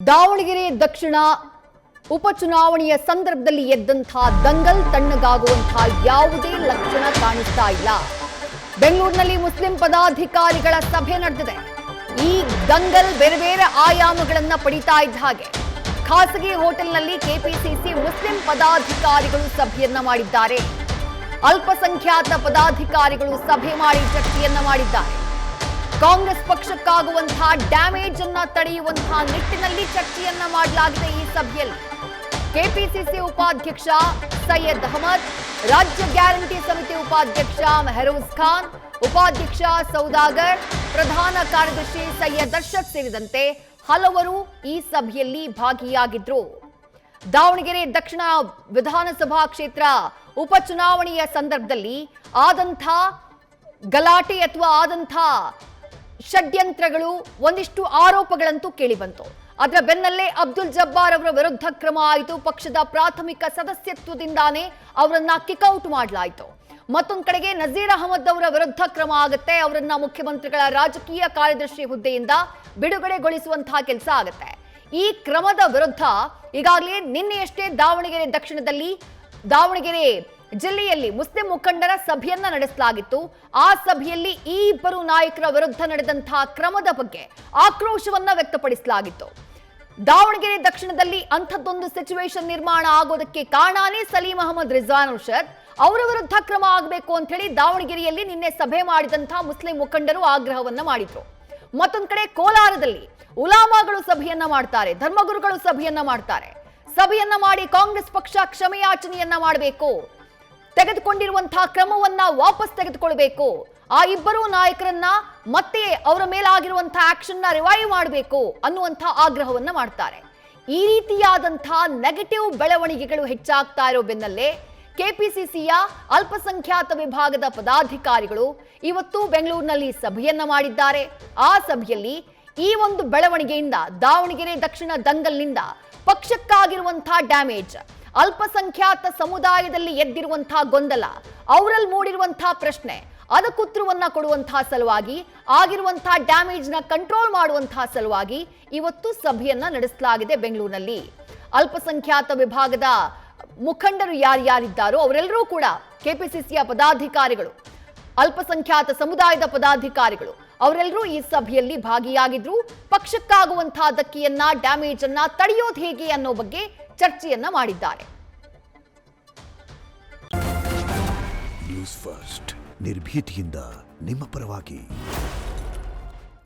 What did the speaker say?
ದಾವಣಗೆರೆ ದಕ್ಷಿಣ ಉಪಚುನಾವಣೆಯ ಸಂದರ್ಭದಲ್ಲಿ ಎದ್ದಂತಹ ದಂಗಲ್ ತಣ್ಣಗಾಗುವಂತಹ ಯಾವುದೇ ಲಕ್ಷಣ ಕಾಣಿಸ್ತಾ ಇಲ್ಲ. ಬೆಂಗಳೂರಿನಲ್ಲಿ ಮುಸ್ಲಿಂ ಪದಾಧಿಕಾರಿಗಳ ಸಭೆ ನಡೆದಿದೆ. ಈ ದಂಗಲ್ ಬೇರೆ ಬೇರೆ ಆಯಾಮಗಳನ್ನ ಪಡಿತಾ ಇದ್ದ ಹಾಗೆ ಖಾಸಗಿ ಹೋಟೆಲ್ನಲ್ಲಿ ಕೆಪಿಸಿಸಿ ಮುಸ್ಲಿಂ ಪದಾಧಿಕಾರಿಗಳು ಸಭೆಯನ್ನ ಮಾಡಿದ್ದಾರೆ. ಅಲ್ಪಸಂಖ್ಯಾತ ಪದಾಧಿಕಾರಿಗಳು ಸಭೆ ಮಾಡಿ ಚರ್ಚೆಯನ್ನ ಮಾಡಿದ್ದಾರೆ. ಕಾಂಗ್ರೆಸ್ ಪಕ್ಷಕ್ಕಾಗುವಂತಹ ಡ್ಯಾಮೇಜ್ ಅನ್ನ ತಡೆಯುವಂತಹ ನಿಟ್ಟಿನಲ್ಲಿ ಚರ್ಚೆಯನ್ನ ಮಾಡಲಾಗಿದೆ. ಈ ಸಭೆಯಲ್ಲಿ ಕೆಪಿಸಿಸಿ ಉಪಾಧ್ಯಕ್ಷ ಸೈಯದ್ ಅಹಮದ್, ರಾಜ್ಯ ಗ್ಯಾರಂಟಿ ಸಮಿತಿ ಉಪಾಧ್ಯಕ್ಷ ಮೆಹರೂಜ್ ಖಾನ್, ಉಪಾಧ್ಯಕ್ಷ ಸೌದಾಗರ್, ಪ್ರಧಾನ ಕಾರ್ಯದರ್ಶಿ ಸೈಯದ್ ಅರ್ಷದ್ ಸೇರಿದಂತೆ ಹಲವರು ಈ ಸಭೆಯಲ್ಲಿ ಭಾಗಿಯಾಗಿದ್ರು. ದಾವಣಗೆರೆ ದಕ್ಷಿಣ ವಿಧಾನಸಭಾ ಕ್ಷೇತ್ರ ಉಪಚುನಾವಣೆಯ ಸಂದರ್ಭದಲ್ಲಿ ಆದಂಥ ಗಲಾಟೆ ಅಥವಾ ಆದಂಥ ಷಡ್ಯಂತ್ರಗಳು, ಒಂದಿಷ್ಟು ಆರೋಪಗಳಂತೂ ಕೇಳಿಬಂತು. ಅದರ ಬೆನ್ನಲ್ಲೇ ಅಬ್ದುಲ್ ಜಬ್ಬಾರ್ ಅವರ ವಿರುದ್ಧ ಕ್ರಮ ಆಯಿತು. ಪಕ್ಷದ ಪ್ರಾಥಮಿಕ ಸದಸ್ಯತ್ವದಿಂದಾನೇ ಅವರನ್ನ ಕಿಕ್ಔಟ್ ಮಾಡಲಾಯಿತು. ಮತ್ತೊಂದು ಕಡೆಗೆ ನಜೀರ್ ಅಹಮದ್ ಅವರ ವಿರುದ್ಧ ಕ್ರಮ ಆಗುತ್ತೆ. ಅವರನ್ನ ಮುಖ್ಯಮಂತ್ರಿಗಳ ರಾಜಕೀಯ ಕಾರ್ಯದರ್ಶಿ ಹುದ್ದೆಯಿಂದ ಬಿಡುಗಡೆಗೊಳಿಸುವಂತಹ ಕೆಲಸ ಆಗುತ್ತೆ. ಈ ಕ್ರಮದ ವಿರುದ್ಧ ಈಗಾಗಲೇ ನಿನ್ನೆಯಷ್ಟೇ ದಾವಣಗೆರೆ ಜಿಲ್ಲೆಯಲ್ಲಿ ಮುಸ್ಲಿಂ ಮುಖಂಡರ ಸಭೆಯನ್ನ ನಡೆಸಲಾಗಿತ್ತು. ಆ ಸಭೆಯಲ್ಲಿ ಈ ಇಬ್ಬರು ನಾಯಕರ ವಿರುದ್ಧ ನಡೆದಂತಹ ಕ್ರಮದ ಬಗ್ಗೆ ಆಕ್ರೋಶವನ್ನ ವ್ಯಕ್ತಪಡಿಸಲಾಗಿತ್ತು. ದಾವಣಗೆರೆ ದಕ್ಷಿಣದಲ್ಲಿ ಅಂಥದ್ದೊಂದು ಸಿಚುವೇಶನ್ ನಿರ್ಮಾಣ ಆಗೋದಕ್ಕೆ ಕಾರಣನೇ ಸಲೀಂ ಅಹಮದ್ ರಿಜ್ವಾನ್ ಅರ್ಷದ್ ಅವರ ವಿರುದ್ಧ ಕ್ರಮ ಆಗಬೇಕು ಅಂತ ಹೇಳಿ ದಾವಣಗೆರೆಯಲ್ಲಿ ನಿನ್ನೆ ಸಭೆ ಮಾಡಿದಂತಹ ಮುಸ್ಲಿಂ ಮುಖಂಡರು ಆಗ್ರಹವನ್ನ ಮಾಡಿದ್ರು. ಮತ್ತೊಂದು ಕಡೆ ಕೋಲಾರದಲ್ಲಿ ಉಲಾಮಾಗಳು ಸಭೆಯನ್ನ ಮಾಡ್ತಾರೆ, ಧರ್ಮಗುರುಗಳು ಸಭೆಯನ್ನ ಮಾಡ್ತಾರೆ. ಸಭೆಯನ್ನ ಮಾಡಿ ಕಾಂಗ್ರೆಸ್ ಪಕ್ಷ ಕ್ಷಮೆಯಾಚನೆಯನ್ನ ಮಾಡಬೇಕು, ತೆಗೆದುಕೊಂಡಿರುವಂತಹ ಕ್ರಮವನ್ನ ವಾಪಸ್ ತೆಗೆದುಕೊಳ್ಬೇಕು, ಆ ಇಬ್ಬರು ನಾಯಕರನ್ನ ಮತ್ತೆ ಅವರ ಮೇಲಾಗಿರುವಂತಹ ಆಕ್ಷನ್ ನ ರಿವೈವ್ ಮಾಡಬೇಕು ಅನ್ನುವಂತಹ ಆಗ್ರಹವನ್ನ ಮಾಡ್ತಾರೆ. ಈ ರೀತಿಯಾದಂತಹ ನೆಗೆಟಿವ್ ಬೆಳವಣಿಗೆಗಳು ಹೆಚ್ಚಾಗ್ತಾ ಇರೋ ಬೆನ್ನಲ್ಲೇ ಕೆಪಿಸಿಸಿಯ ಅಲ್ಪಸಂಖ್ಯಾತ ವಿಭಾಗದ ಪದಾಧಿಕಾರಿಗಳು ಇವತ್ತು ಬೆಂಗಳೂರಿನಲ್ಲಿ ಸಭೆಯನ್ನ ಮಾಡಿದ್ದಾರೆ. ಆ ಸಭೆಯಲ್ಲಿ ಈ ಒಂದು ಬೆಳವಣಿಗೆಯಿಂದ, ದಾವಣಗೆರೆ ದಕ್ಷಿಣ ದಂಗಲ್ನಿಂದ ಪಕ್ಷಕ್ಕಾಗಿರುವಂತಹ ಡ್ಯಾಮೇಜ್, ಅಲ್ಪಸಂಖ್ಯಾತ ಸಮುದಾಯದಲ್ಲಿ ಎದ್ದಿರುವಂತಹ ಗೊಂದಲ, ಅವರಲ್ಲಿ ಮೂಡಿರುವಂತಹ ಪ್ರಶ್ನೆ, ಅದಕ್ಕುತ್ತರವನ್ನ ಕೊಡುವಂತಹ ಸಲುವಾಗಿ, ಆಗಿರುವಂತಹ ಡ್ಯಾಮೇಜ್ ನ ಕಂಟ್ರೋಲ್ ಮಾಡುವಂತಹ ಸಲುವಾಗಿ ಇವತ್ತು ಸಭೆಯನ್ನ ನಡೆಸಲಾಗಿದೆ ಬೆಂಗಳೂರಿನಲ್ಲಿ. ಅಲ್ಪಸಂಖ್ಯಾತ ವಿಭಾಗದ ಮುಖಂಡರು ಯಾರ್ಯಾರಿದ್ದಾರೋ ಅವರೆಲ್ಲರೂ ಕೂಡ ಕೆಪಿಸಿಸಿಯ ಪದಾಧಿಕಾರಿಗಳು, ಅಲ್ಪಸಂಖ್ಯಾತ ಸಮುದಾಯದ ಪದಾಧಿಕಾರಿಗಳು ಅವರೆಲ್ಲರೂ ಈ ಸಭೆಯಲ್ಲಿ ಭಾಗಿಯಾಗಿದ್ರು. ಪಕ್ಷಕ್ಕಾಗುವಂತಹ ಧಕ್ಕೆಯನ್ನ, ಡ್ಯಾಮೇಜ್ ಅನ್ನ ತಡೆಯೋದು ಹೇಗೆ ಅನ್ನೋ ಬಗ್ಗೆ ಚರ್ಚೆಯನ್ನ ಮಾಡಿದ್ದಾರೆ. ನ್ಯೂಸ್ ಫಸ್ಟ್ ನಿರ್ಭೀತಿಯಿಂದ ನಿಮ್ಮ ಪರವಾಗಿ.